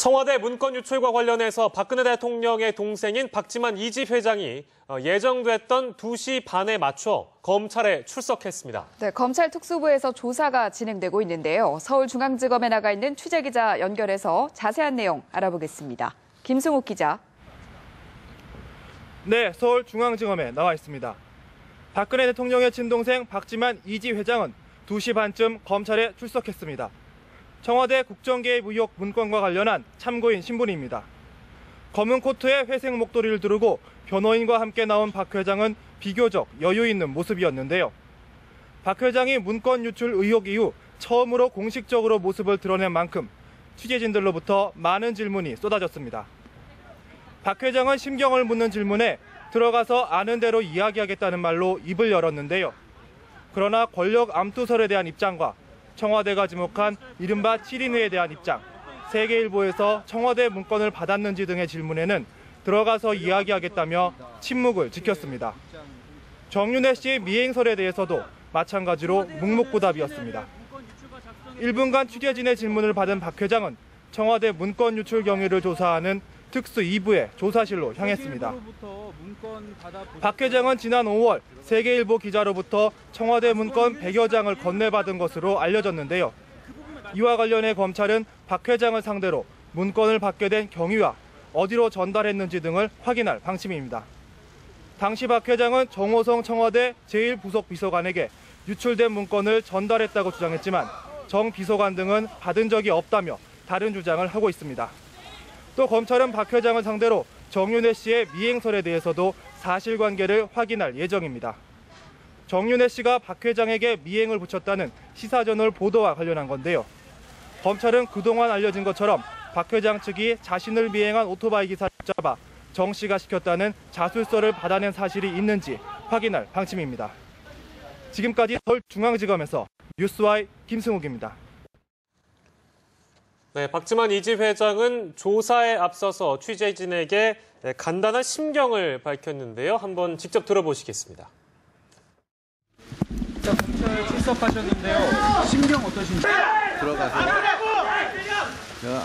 청와대 문건 유출과 관련해서 박근혜 대통령의 동생인 박지만 이집 회장이 예정됐던 2시 반에 맞춰 검찰에 출석했습니다. 네, 검찰 특수부에서 조사가 진행되고 있는데요. 서울중앙지검에 나가 있는 취재기자 연결해서 자세한 내용 알아보겠습니다. 김승욱 기자. 네, 서울중앙지검에 나와 있습니다. 박근혜 대통령의 친동생 박지만 이집 회장은 2시 반쯤 검찰에 출석했습니다. 청와대 국정개입 의혹 문건과 관련한 참고인 신분입니다. 검은 코트에 회색 목도리를 두르고 변호인과 함께 나온 박 회장은 비교적 여유 있는 모습이었는데요. 박 회장이 문건 유출 의혹 이후 처음으로 공식적으로 모습을 드러낸 만큼 취재진들로부터 많은 질문이 쏟아졌습니다. 박 회장은 심경을 묻는 질문에 들어가서 아는 대로 이야기하겠다는 말로 입을 열었는데요. 그러나 권력 암투설에 대한 입장과 청와대가 지목한 이른바 7인회에 대한 입장, 세계일보에서 청와대 문건을 받았는지 등의 질문에는 들어가서 이야기하겠다며 침묵을 지켰습니다. 정윤회 씨의 미행설에 대해서도 마찬가지로 묵묵부답이었습니다. 1분간 취재진의 질문을 받은 박 회장은 청와대 문건 유출 경위를 조사하는 특수 2부의 조사실로 향했습니다. 박 회장은 지난 5월 세계일보 기자로부터 청와대 문건 100여 장을 건네받은 것으로 알려졌는데요. 이와 관련해 검찰은 박 회장을 상대로 문건을 받게 된 경위와 어디로 전달했는지 등을 확인할 방침입니다. 당시 박 회장은 정호성 청와대 제1부속비서관에게 유출된 문건을 전달했다고 주장했지만 정 비서관 등은 받은 적이 없다며 다른 주장을 하고 있습니다. 또 검찰은 박 회장을 상대로 정윤회 씨의 미행설에 대해서도 사실관계를 확인할 예정입니다. 정윤회 씨가 박 회장에게 미행을 붙였다는 시사저널 보도와 관련한 건데요. 검찰은 그동안 알려진 것처럼 박 회장 측이 자신을 미행한 오토바이 기사를 잡아 정 씨가 시켰다는 자술서를 받아낸 사실이 있는지 확인할 방침입니다. 지금까지 서울중앙지검에서 뉴스와이 김승욱입니다. 네, 박지만 이집 회장은 조사에 앞서서 취재진에게 간단한 심경을 밝혔는데요. 한번 직접 들어보시겠습니다. 검찰 출석하셨는데요. 심경 어떠신지? 들어가서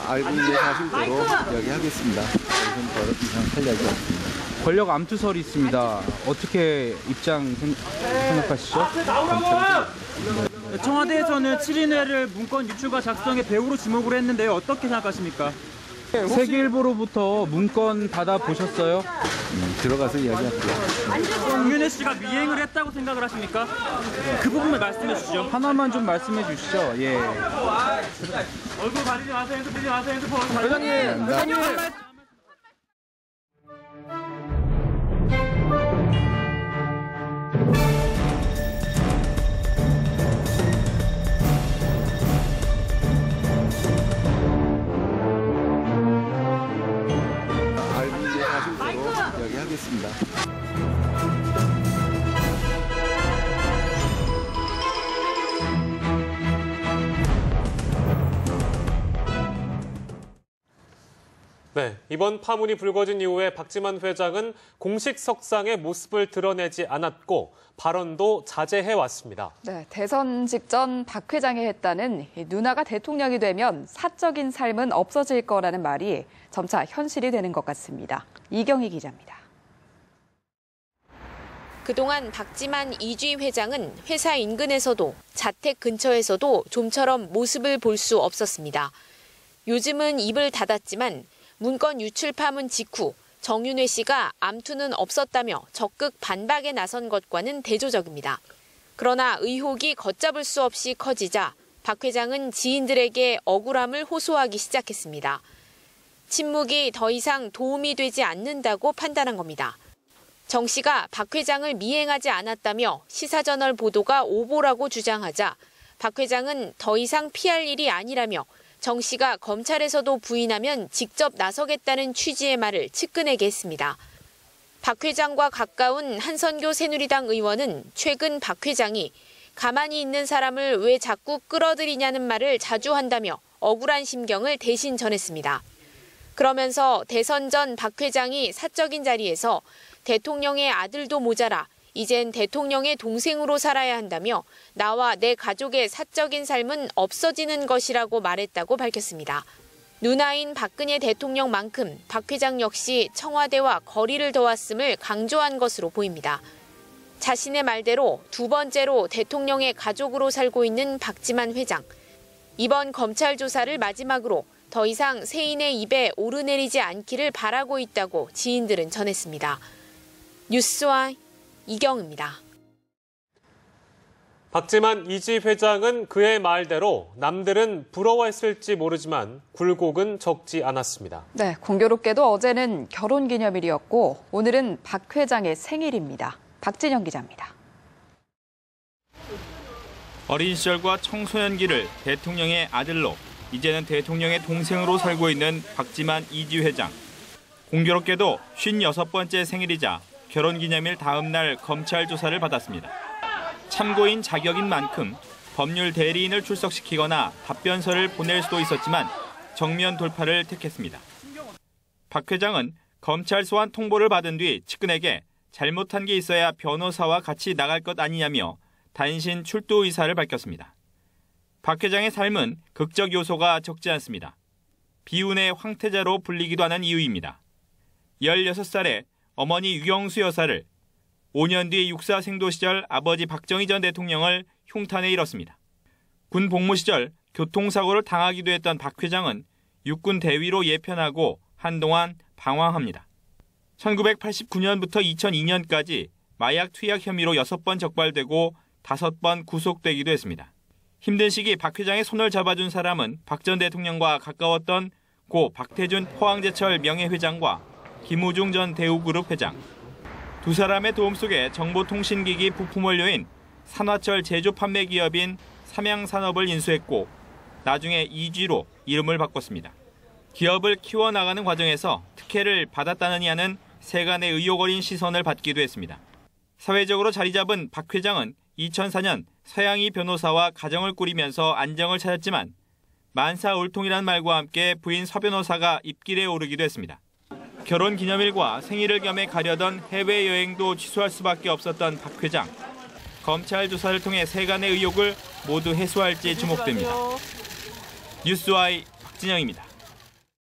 알고 있는 사실대로 이야기하겠습니다. 여기서는 더 이상 할 이야기 없습니다. 권력 암투설이 있습니다. 어떻게 입장 생각하시죠? 청와대에서는 7인회를 문건 유출과 작성의 배우로 지목을 했는데요. 어떻게 생각하십니까? 세계일보로부터 문건 받아보셨어요? 들어가서 이야기할게요. 정윤회 씨가 미행을 했다고 생각을 하십니까? 그 부분을 말씀해 주시죠. 하나만 좀 말씀해 주시죠. 예. 얼굴 가리지 마세요. 핸드폰 마세요. 회장님. 알고 있는 사실대로 이야기하겠습니다. 네, 이번 파문이 불거진 이후에 박지만 회장은 공식 석상의 모습을 드러내지 않았고 발언도 자제해왔습니다. 네, 대선 직전 박 회장이 했다는 누나가 대통령이 되면 사적인 삶은 없어질 거라는 말이 점차 현실이 되는 것 같습니다. 이경희 기자입니다. 그동안 박지만 이주임 회장은 회사 인근에서도 자택 근처에서도 좀처럼 모습을 볼 수 없었습니다. 요즘은 입을 닫았지만 문건 유출 파문 직후 정윤회 씨가 암투는 없었다며 적극 반박에 나선 것과는 대조적입니다. 그러나 의혹이 걷잡을 수 없이 커지자 박 회장은 지인들에게 억울함을 호소하기 시작했습니다. 침묵이 더 이상 도움이 되지 않는다고 판단한 겁니다. 정 씨가 박 회장을 미행하지 않았다며 시사저널 보도가 오보라고 주장하자 박 회장은 더 이상 피할 일이 아니라며 정 씨가 검찰에서도 부인하면 직접 나서겠다는 취지의 말을 측근에게 했습니다. 박 회장과 가까운 한선교 새누리당 의원은 최근 박 회장이 가만히 있는 사람을 왜 자꾸 끌어들이냐는 말을 자주 한다며 억울한 심경을 대신 전했습니다. 그러면서 대선 전 박 회장이 사적인 자리에서 대통령의 아들도 모자라 이젠 대통령의 동생으로 살아야 한다며 나와 내 가족의 사적인 삶은 없어지는 것이라고 말했다고 밝혔습니다. 누나인 박근혜 대통령만큼 박 회장 역시 청와대와 거리를 둬왔음을 강조한 것으로 보입니다. 자신의 말대로 두 번째로 대통령의 가족으로 살고 있는 박지만 회장. 이번 검찰 조사를 마지막으로 더 이상 세인의 입에 오르내리지 않기를 바라고 있다고 지인들은 전했습니다. 뉴스와 이경입니다. 박지만 이지 회장은 그의 말대로 남들은 부러워했을지 모르지만 굴곡은 적지 않았습니다. 네, 공교롭게도 어제는 결혼기념일이었고 오늘은 박 회장의 생일입니다. 박진영 기자입니다. 어린 시절과 청소년기를 대통령의 아들로 이제는 대통령의 동생으로 살고 있는 박지만 이지 회장. 공교롭게도 56번째 생일이자 결혼기념일 다음 날 검찰 조사를 받았습니다. 참고인 자격인 만큼 법률 대리인을 출석시키거나 답변서를 보낼 수도 있었지만 정면 돌파를 택했습니다. 박 회장은 검찰 소환 통보를 받은 뒤 측근에게 잘못한 게 있어야 변호사와 같이 나갈 것 아니냐며 단신 출두 의사를 밝혔습니다. 박 회장의 삶은 극적 요소가 적지 않습니다. 비운의 황태자로 불리기도 하는 이유입니다. 16살에 어머니 유경수 여사를, 5년 뒤 육사 생도 시절 아버지 박정희 전 대통령을 흉탄에 잃었습니다. 군 복무 시절 교통사고를 당하기도 했던 박 회장은 육군 대위로 예편하고 한동안 방황합니다. 1989년부터 2002년까지 마약 투약 혐의로 6번 적발되고 5번 구속되기도 했습니다. 힘든 시기 박 회장의 손을 잡아준 사람은 박 전 대통령과 가까웠던 고 박태준 포항제철 명예회장과 김우중 전 대우그룹 회장. 두 사람의 도움 속에 정보통신기기 부품 원료인 산화철 제조 판매 기업인 삼양산업을 인수했고 나중에 이쥐로 이름을 바꿨습니다. 기업을 키워나가는 과정에서 특혜를 받았다느냐는 세간의 의혹 어린 시선을 받기도 했습니다. 사회적으로 자리 잡은 박 회장은 2004년 서양희 변호사와 가정을 꾸리면서 안정을 찾았지만 만사울통이라는 말과 함께 부인 서 변호사가 입길에 오르기도 했습니다. 결혼 기념일과 생일을 겸해 가려던 해외여행도 취소할 수밖에 없었던 박 회장. 검찰 조사를 통해 세간의 의혹을 모두 해소할지 주목됩니다. 뉴스와이 박진영입니다.